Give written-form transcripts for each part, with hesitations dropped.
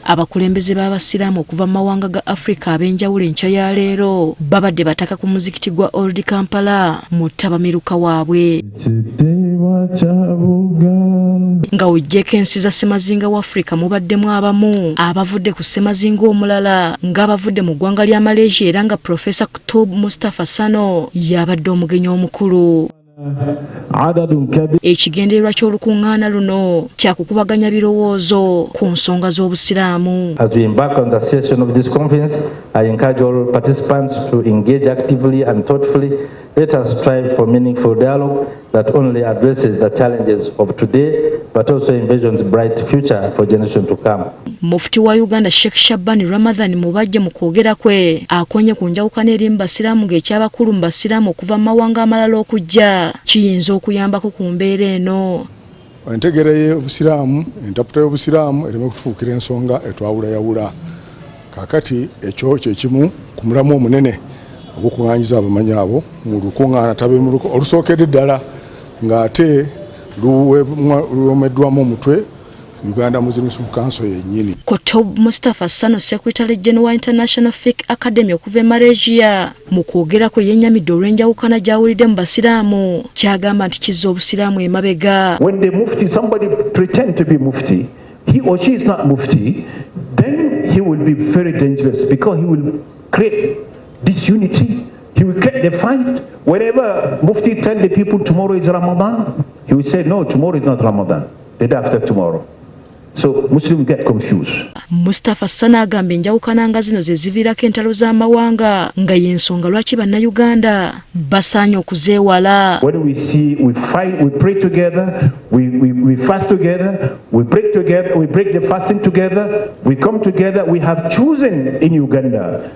Abakulembeze b'abasiramu okuva mawanga ga Africa ab'enjawulo enkya ya leero babadde bataka ku muzikiti gwa Old Kampala mu ttabamiruka waabwe nga ojjeko ensi za ssemazinga wa Africa mubaddemu abamu abavudde ku ssemazinga omulala ng'abavudde mu ggwanga lya Malaysia era nga Profesa Kutub Mustafa Sano yabadde omugenyi omukulu. Ekigendererwa ky'olukung'aana luno kyakukubaganya birowoozo ku nsonga z'obusiraamu. As we embark on the session of this conference, I encourage all participants to engage actively and thoughtfully. Let us strive for meaningful dialogue that only addresses the challenges of today, but also envisions a bright future for generations to come. Mufti wa Uganda Sheikh Shabani Ramadhan mubajje mu kwogera kwe akonye ku njawukana eri mubasiraamu ng'ekyabakulu mubasiraamu okuva mu mawanga amalala okujja kiyinza okuyambako ku mbeera eno. Entegera y'obusiraamu, entaputa y'obusiraamu ereme kutufuukira ensonga etwawulayawula. Kaakati ekyo kye kimu ku mulamu omunene ogw'okuŋŋaanyiza abamanyi abo mu lukung'aana tabiddwamu olusookedde ddala ng'ate luwomeddwamu omutwe Uganda Muslim Council yennyini. Kutub Mustafa Sano, Secretary General International Fiqh Academy okuva Malaysia, mu kwogera kwe yennyamidde olw'enjawukana gy'awulidde mu basiraamu kyagamba nti kizza obusiraamu emabega. When the mufti, somebody pretend to be mufti, he or she is not mufti, then he will be very dangerous because he will create disunity. He will create the fight. Whenever mufti tell the people tomorrow is Ramadan, he will say no, tomorrow is not Ramadan, the day after tomorrow. So Muslims get confused. Mustafa Sana agamba enjawukana nga zino ze ziviirako entalo z'amawanga nga y'ensonga lwaki bannayuganda basaanye okuzeewala. When we see, we fight, we pray together, we fast together, we break together, we break the fasting together, we come together. We have chosen in Uganda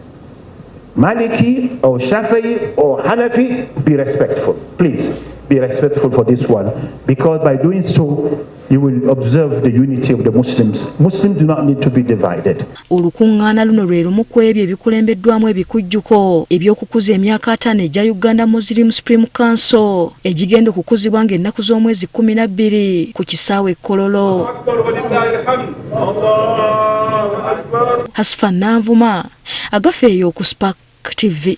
Maliki or Shafi'i or Hanafi. Be respectful, please. Be respectful for this one, because by doing so you will observe the unity of the Muslims. Muslims do not need to be divided. Olukung'aana luno lwe lumu ku ebyo ebikulembeddwamu ebikujjuko eby'okukuza emyaka 5 egya Uganda Muslim Supreme Council egigenda okukuzibwa ng'ennaku z'omwezi 12 ku kisaawe Kololo. Hasfa Nanvuma agafeeyo ku Spark TV.